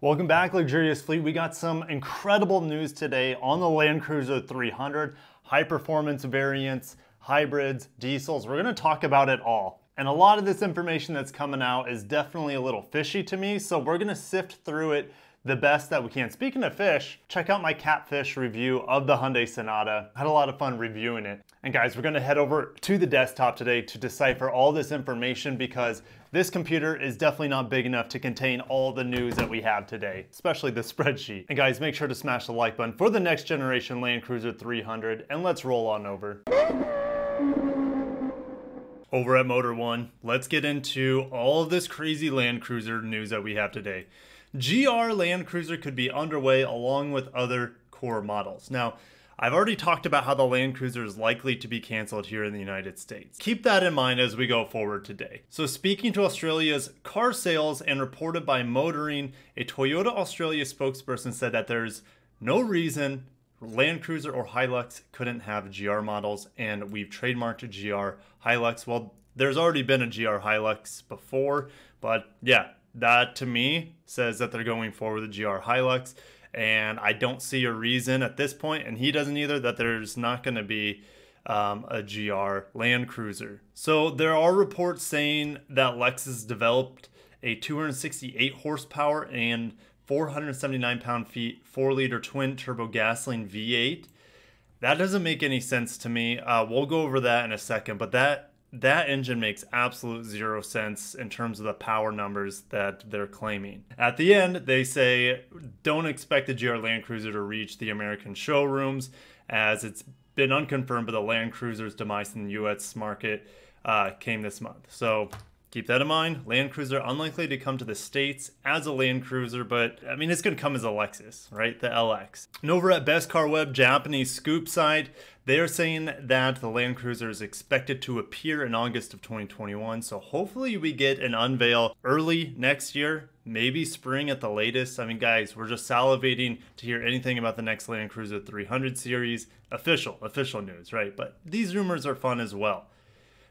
Welcome back, Luxurious Fleet. We got some incredible news today on the Landcruiser 300, high performance variants, hybrids, diesels. We're going to talk about it all. And a lot of this information that's coming out is definitely a little fishy to me, so we're going to sift through it the best that we can. Speaking of fish, check out my catfish review of the Hyundai Sonata. I had a lot of fun reviewing it. And guys, we're gonna head over to the desktop today to decipher all this information because this computer is definitely not big enough to contain all the news that we have today, especially the spreadsheet. And guys, make sure to smash the like button for the next generation Landcruiser 300, and let's roll on over. Over at Motor One, let's get into all of this crazy Landcruiser news that we have today. GR Landcruiser could be underway along with other core models. Now, I've already talked about how the Landcruiser is likely to be canceled here in the United States. Keep that in mind as we go forward today. So speaking to Australia's car sales and reported by Motoring, a Toyota Australia spokesperson said that there's no reason Landcruiser or Hilux couldn't have GR models, and we've trademarked GR Hilux. Well, there's already been a GR Hilux before, but yeah, that to me says that they're going forward with the GR Hilux, and I don't see a reason at this point, and he doesn't either, that there's not going to be a GR Landcruiser. So there are reports saying that Lexus developed a 268 horsepower and 479 pound-feet 4-liter twin-turbo gasoline V8. That doesn't make any sense to me. We'll go over that in a second, but that engine makes absolute zero sense in terms of the power numbers that they're claiming. At the end, they say, don't expect the GR Landcruiser to reach the American showrooms, as it's been unconfirmed, but the Landcruiser's demise in the US market came this month. So keep that in mind. Landcruiser unlikely to come to the States as a Landcruiser, but I mean, it's gonna come as a Lexus, right? The LX. And over at Best Car Web Japanese scoop side, they are saying that the Landcruiser is expected to appear in August of 2021. So hopefully we get an unveil early next year, maybe spring at the latest. I mean, guys, we're just salivating to hear anything about the next Landcruiser 300 series. Official news, right? But these rumors are fun as well.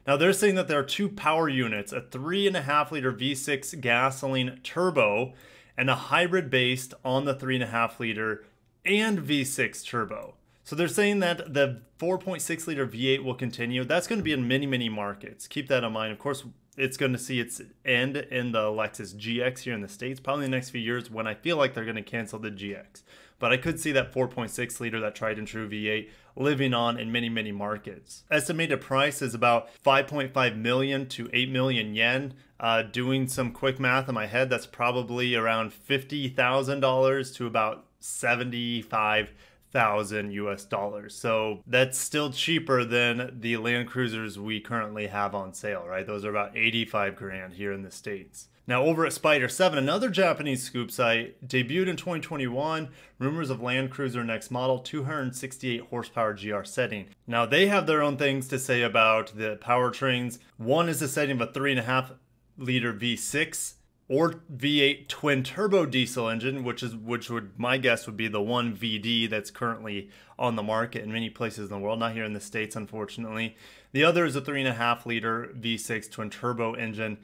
Now they're saying that there are two power units, a 3.5 liter V6 gasoline turbo and a hybrid based on the 3.5 liter and V6 turbo. So they're saying that the 4.6 liter V8 will continue. That's going to be in many markets. Keep that in mind. Of course, it's going to see its end in the Lexus GX here in the States, probably in the next few years when I feel like they're going to cancel the GX. But I could see that 4.6 liter, that tried and true V8, living on in many markets. Estimated price is about 5.5 million to 8 million yen. Doing some quick math in my head, that's probably around $50,000 to about 75,000 US dollars. So that's still cheaper than the Landcruisers we currently have on sale, right? Those are about 85 grand here in the States. Now over at Spider 7, another Japanese scoop site, debuted in 2021, rumors of Landcruiser next model, 268 horsepower GR setting. Now they have their own things to say about the powertrains. One is the setting of a 3.5 liter V6 or V8 twin turbo diesel engine, which would, my guess would be the one VD that's currently on the market in many places in the world, not here in the States, unfortunately. The other is a 3.5 liter V6 twin turbo engine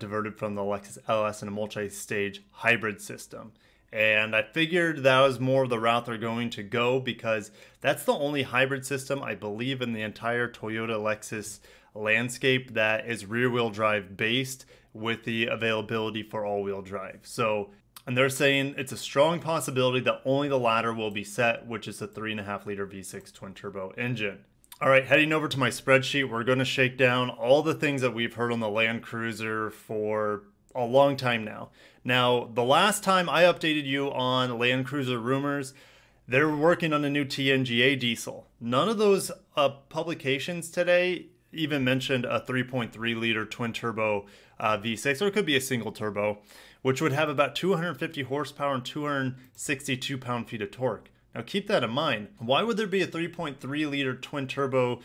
diverted from the Lexus LS in a multi-stage hybrid system. And I figured that was more of the route they're going to go because that's the only hybrid system I believe in the entire Toyota Lexus landscape that is rear-wheel drive based with the availability for all-wheel drive. So, and they're saying it's a strong possibility that only the latter will be set, which is a 3.5 liter V6 twin turbo engine. All right, heading over to my spreadsheet, we're going to shake down all the things that we've heard on the Landcruiser for a long time now. Now, the last time I updated you on Landcruiser rumors, they're working on a new TNGA diesel. None of those publications today even mentioned a 3.3 liter twin turbo V6, or it could be a single turbo, which would have about 250 horsepower and 262 pound-feet of torque. Now keep that in mind. Why would there be a 3.3 liter twin turbo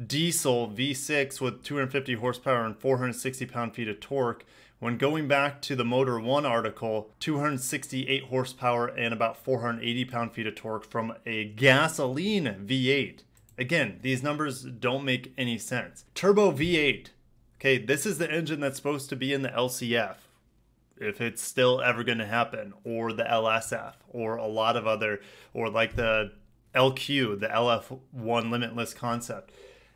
diesel V6 with 250 horsepower and 460 pound-feet of torque when going back to the Motor One article, 268 horsepower and about 480 pound-feet of torque from a gasoline V8? Again, these numbers don't make any sense. Turbo V8. Okay, this is the engine that's supposed to be in the LCF. if it's still ever going to happen, or the LSF, or a lot of other, or like the LQ, the LF1 limitless concept.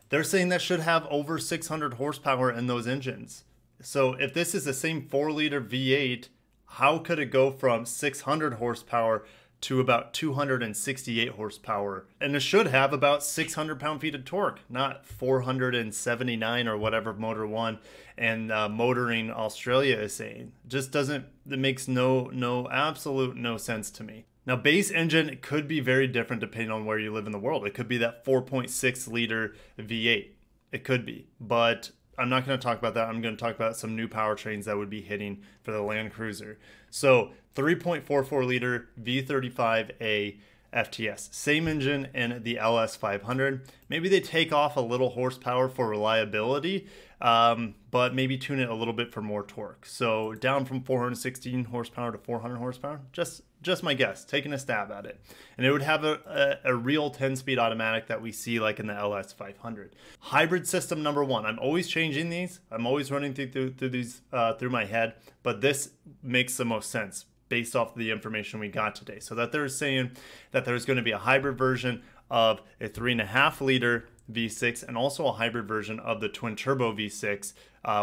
They're saying that should have over 600 horsepower in those engines. So if this is the same 4-liter V8, how could it go from 600 horsepower to about 268 horsepower? And it should have about 600 pound-feet of torque, not 479 or whatever Motor 1 and Motoring Australia is saying. Just doesn't, it makes absolute no sense to me. Now, base engine could be very different depending on where you live in the world. It could be that 4.6 liter V8. It could be, but I'm not going to talk about that. I'm going to talk about some new powertrains that would be hitting for the Land Cruiser. So 3.44 liter V35A FTS, same engine in the LS500. Maybe they take off a little horsepower for reliability, but maybe tune it a little bit for more torque. So down from 416 horsepower to 400 horsepower, just my guess, taking a stab at it. And it would have a real 10-speed automatic that we see like in the LS500. Hybrid system number 1. I'm always changing these. I'm always running through these through my head, but this makes the most sense based off of the information we got today. So that they're saying that there's going to be a hybrid version of a 3.5 liter V6 and also a hybrid version of the twin turbo V6,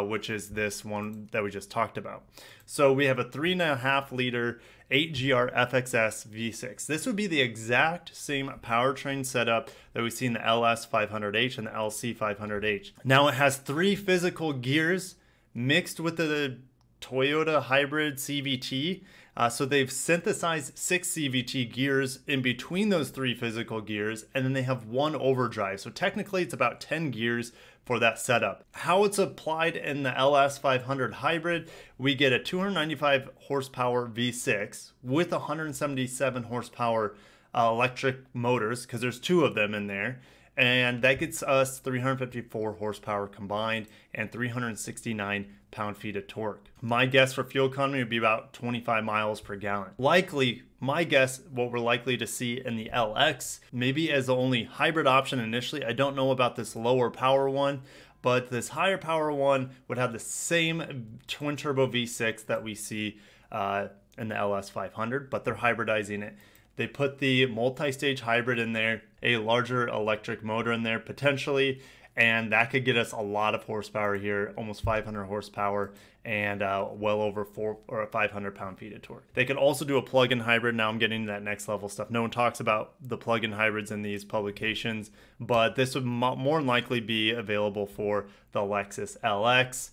which is this one that we just talked about. So we have a 3.5 liter 8GR FXS V6. This would be the exact same powertrain setup that we see in the LS500H and the LC500H. Now it has 3 physical gears mixed with the Toyota hybrid CVT. So they've synthesized 6 CVT gears in between those 3 physical gears, and then they have 1 overdrive. So technically it's about 10 gears for that setup. How it's applied in the LS500 hybrid, we get a 295 horsepower V6 with 177 horsepower electric motors, because there's 2 of them in there. And that gets us 354 horsepower combined and 369 pound-feet of torque. My guess for fuel economy would be about 25 miles per gallon. Likely, my guess, what we're likely to see in the LX, maybe as the only hybrid option initially. I don't know about this lower power one, but this higher power one would have the same twin turbo V6 that we see in the LS500, but they're hybridizing it. They put the multi-stage hybrid in there, a larger electric motor in there potentially, and that could get us a lot of horsepower here, almost 500 horsepower and well over 400 or 500 pound-feet of torque. They could also do a plug-in hybrid. Now I'm getting to that next level stuff. No one talks about the plug-in hybrids in these publications, but this would more than likely be available for the Lexus LX.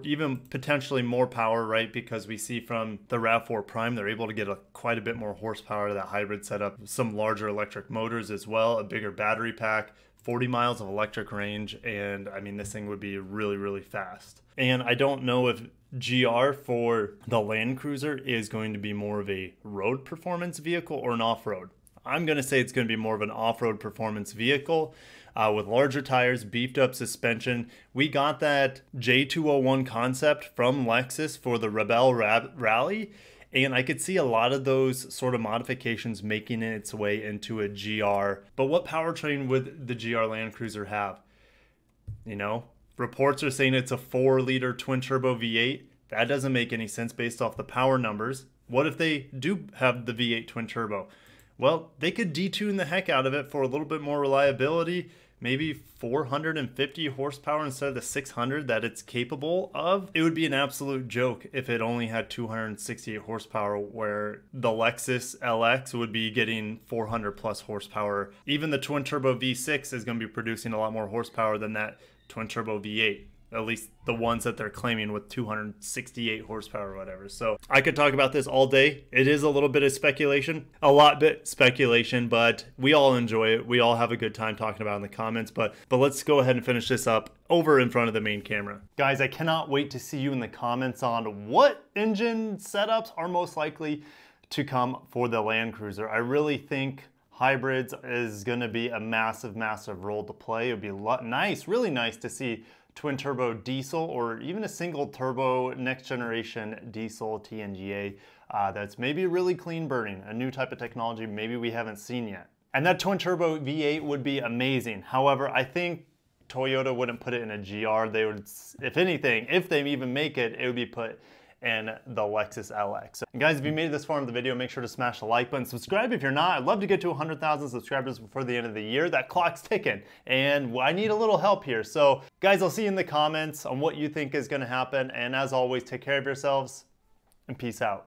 Even potentially more power, right? Because we see from the RAV4 Prime, they're able to get quite a bit more horsepower to that hybrid setup. Some larger electric motors as well, a bigger battery pack, 40 miles of electric range, and I mean, this thing would be really, really fast. And I don't know if GR for the Land Cruiser is going to be more of a road performance vehicle or an off-road. I'm going to say it's going to be more of an off-road performance vehicle with larger tires, beefed up suspension. We got that J201 concept from Lexus for the Rebelle Rally, and I could see a lot of those sort of modifications making its way into a GR. But what powertrain would the GR Land Cruiser have? You know, reports are saying it's a 4-liter twin-turbo V8. That doesn't make any sense based off the power numbers. What if they do have the V8 twin-turbo? Well, they could detune the heck out of it for a little bit more reliability, maybe 450 horsepower instead of the 600 that it's capable of. It would be an absolute joke if it only had 268 horsepower, where the Lexus LX would be getting 400 plus horsepower. Even the twin turbo V6 is going to be producing a lot more horsepower than that twin turbo V8. At least the ones that they're claiming with 268 horsepower or whatever. So I could talk about this all day. It is a little bit of speculation, speculation, but we all enjoy it. We all have a good time talking about it in the comments, but let's go ahead and finish this up over in front of the main camera. Guys, I cannot wait to see you in the comments on what engine setups are most likely to come for the Land Cruiser. I really think hybrids is gonna be a massive, massive role to play. It would be nice, really nice to see twin turbo diesel or even a single turbo next generation diesel TNGA that's maybe really clean burning, a new type of technology maybe we haven't seen yet. And that twin turbo V8 would be amazing. However, I think Toyota wouldn't put it in a GR. They would, if anything, if they even make it, it would be put and the Lexus LX. So, guys, if you made it this far in the video, make sure to smash the like button. Subscribe if you're not. I'd love to get to 100,000 subscribers before the end of the year. That clock's ticking, and I need a little help here. So, guys, I'll see you in the comments on what you think is going to happen. And as always, take care of yourselves, and peace out.